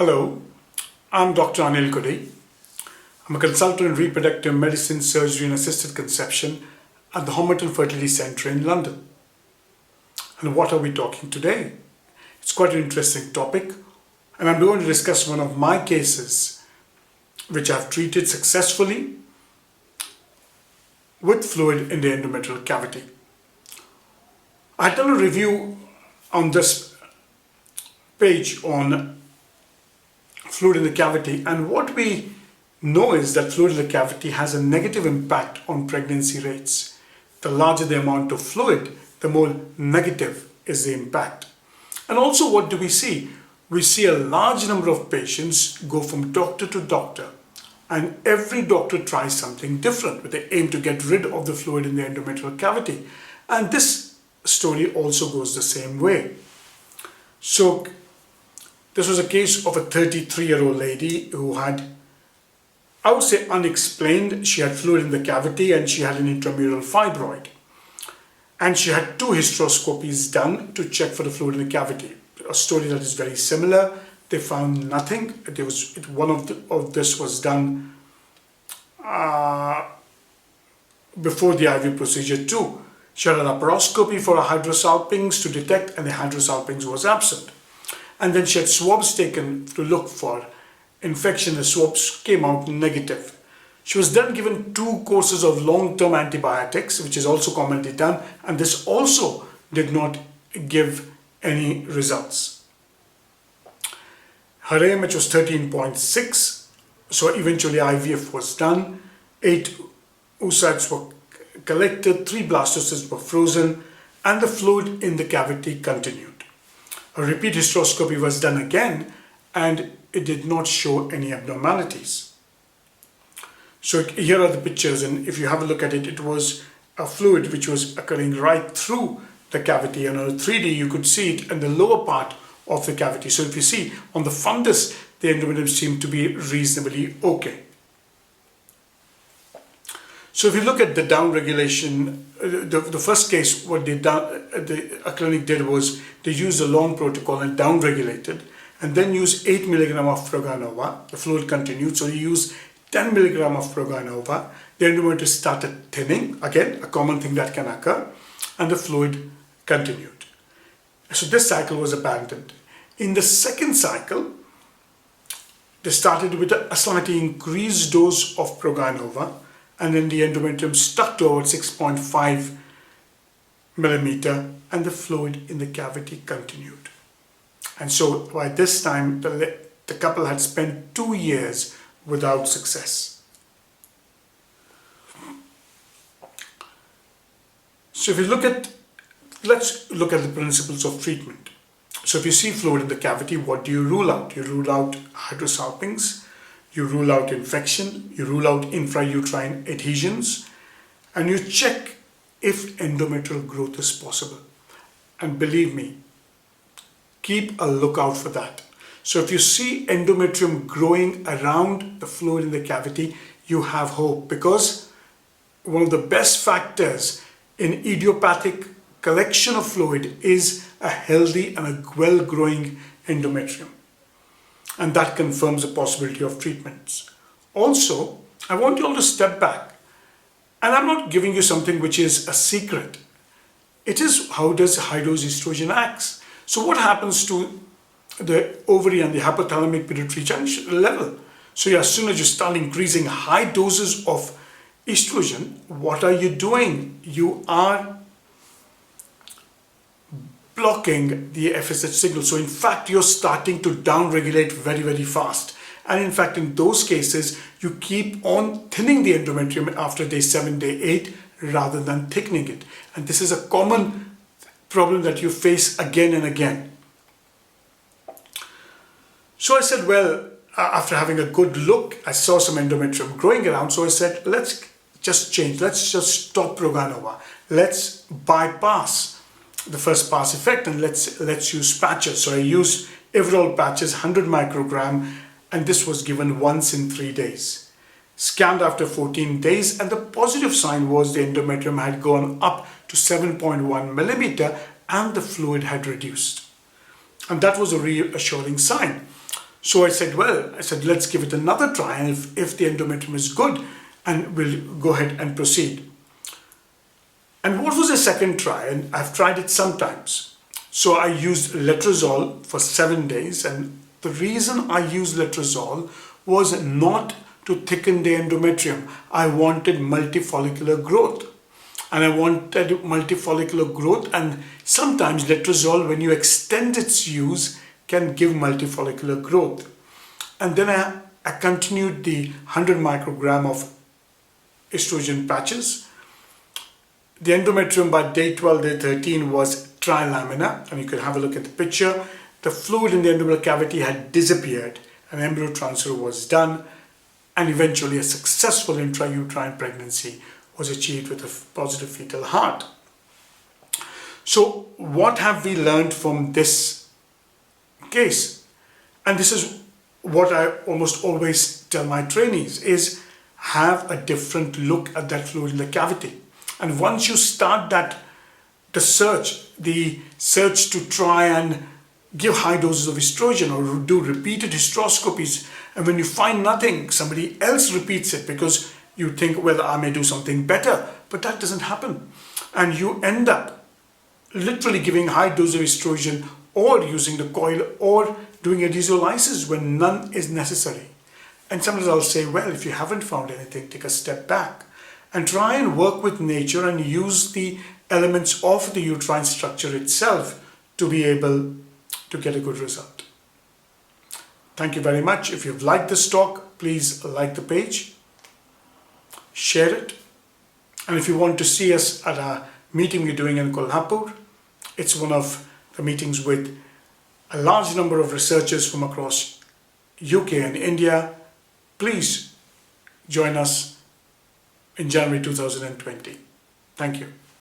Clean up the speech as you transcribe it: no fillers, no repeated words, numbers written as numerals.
Hello, I'm Dr. Anil Kodi. I'm a consultant in reproductive medicine, surgery and assisted conception at the Homerton Fertility Centre in London. And what are we talking today? It's quite an interesting topic, and I'm going to discuss one of my cases which I've treated successfully with fluid in the endometrial cavity. I've done a review on this page on fluid in the cavity, and what we know is that fluid in the cavity has a negative impact on pregnancy rates. The larger the amount of fluid, the more negative is the impact. And also, what do we see? We see a large number of patients go from doctor to doctor, and every doctor tries something different with the aim to get rid of the fluid in the endometrial cavity. And this story also goes the same way. So this was a case of a 33-year-old lady who had, I would say, unexplained. She had fluid in the cavity and she had an intramural fibroid. And she had 2 hysteroscopies done to check for the fluid in the cavity. A story that is very similar. They found nothing. One of this was done before the IVF procedure too. She had a laparoscopy for her hydrosalpinx to detect, and the hydrosalpinx was absent. And then she had swabs taken to look for infection. The swabs came out negative. She was then given 2 courses of long-term antibiotics, which is also commonly done, and this also did not give any results. Her AMH was 13.6, so eventually IVF was done. 8 oocytes were collected, 3 blastocysts were frozen, and the fluid in the cavity continued. A repeat hysteroscopy was done again, and it did not show any abnormalities. So here are the pictures, and if you have a look at it, it was a fluid which was occurring right through the cavity, and on a 3D you could see it in the lower part of the cavity. So if you see on the fundus, the endometrium seemed to be reasonably okay. So if you look at the downregulation, the first case, what a clinic did was they used a long protocol and downregulated, and then used 8 milligram of Proganova. The fluid continued, so you used 10 milligram of Proganova. The endometrium started thinning, again, a common thing that can occur, and the fluid continued. So this cycle was abandoned. In the second cycle, they started with a slightly increased dose of Proganova, and then the endometrium stuck to about 6.5 millimeter, and the fluid in the cavity continued. And so by this time, the couple had spent 2 years without success. So if you let's look at the principles of treatment. So if you see fluid in the cavity, what do you rule out? You rule out hydrosalpinx, you rule out infection, you rule out intrauterine adhesions, and you check if endometrial growth is possible. And believe me, keep a lookout for that. So if you see endometrium growing around the fluid in the cavity, you have hope, because one of the best factors in idiopathic collection of fluid is a healthy and a well-growing endometrium. And that confirms the possibility of treatments. Also, I want you all to step back. And I'm not giving you something which is a secret. It is, how does high-dose estrogen acts? So what happens to the ovary and the hypothalamic pituitary junction level? So as soon as you start increasing high doses of estrogen, what are you doing? You are blocking the FSH signal. So in fact, you're starting to downregulate very, very fast. And in fact, in those cases, you keep on thinning the endometrium after day 7, day 8, rather than thickening it. And this is a common problem that you face again and again. So I said, well, after having a good look, I saw some endometrium growing around. So I said, let's just change. Let's just stop Proganova. Let's bypass the first pass effect, and let's use patches. So I used Everol patches, 100 microgram, and this was given once in 3 days. Scanned after 14 days, and the positive sign was the endometrium had gone up to 7.1 millimeter and the fluid had reduced. And that was a reassuring sign. So I said, let's give it another try, and if the endometrium is good, and we'll go ahead and proceed. And what was the second try? And I've tried it sometimes. So I used letrozole for 7 days, and the reason I used letrozole was not to thicken the endometrium. I wanted multifollicular growth. And sometimes letrozole, when you extend its use, can give multifollicular growth. And then I continued the 100 microgram of estrogen patches. The endometrium by day 12, day 13 was trilaminar, and you can have a look at the picture. The fluid in the endometrial cavity had disappeared, and embryo transfer was done, and eventually a successful intrauterine pregnancy was achieved with a positive fetal heart. So what have we learned from this case? And this is what I almost always tell my trainees, is have a different look at that fluid in the cavity. And once you start the search to try and give high doses of estrogen or do repeated hysteroscopies, and when you find nothing, somebody else repeats it because you think, well, I may do something better, but that doesn't happen. And you end up literally giving high dose of estrogen or using the coil or doing adhesiolysis when none is necessary. And sometimes I'll say, well, if you haven't found anything, take a step back and try and work with nature and use the elements of the uterine structure itself to be able to get a good result. Thank you very much. If you've liked this talk, please like the page, share it. And if you want to see us at a meeting we're doing in Kolhapur, it's one of the meetings with a large number of researchers from across UK and India. Please join us in January 2020. Thank you.